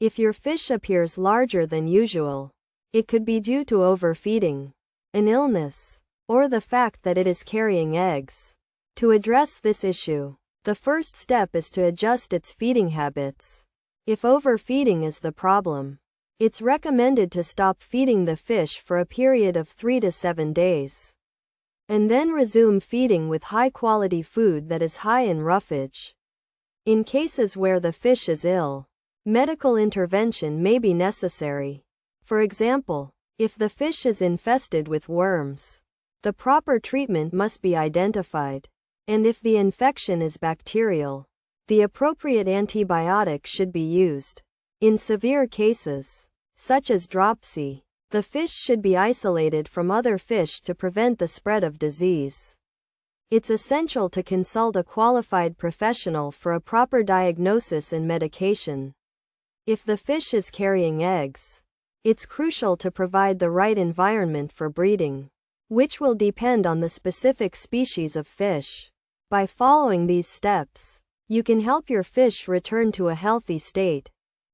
If your fish appears larger than usual, it could be due to overfeeding, an illness, or the fact that it is carrying eggs. To address this issue, the first step is to adjust its feeding habits. If overfeeding is the problem, it's recommended to stop feeding the fish for a period of 3 to 7 days, and then resume feeding with high-quality food that is high in roughage. In cases where the fish is ill, medical intervention may be necessary. For example, if the fish is infested with worms, the proper treatment must be identified, and if the infection is bacterial, the appropriate antibiotic should be used. In severe cases, such as dropsy, the fish should be isolated from other fish to prevent the spread of disease. It's essential to consult a qualified professional for a proper diagnosis and medication. If the fish is carrying eggs, it's crucial to provide the right environment for breeding, which will depend on the specific species of fish. By following these steps, you can help your fish return to a healthy state.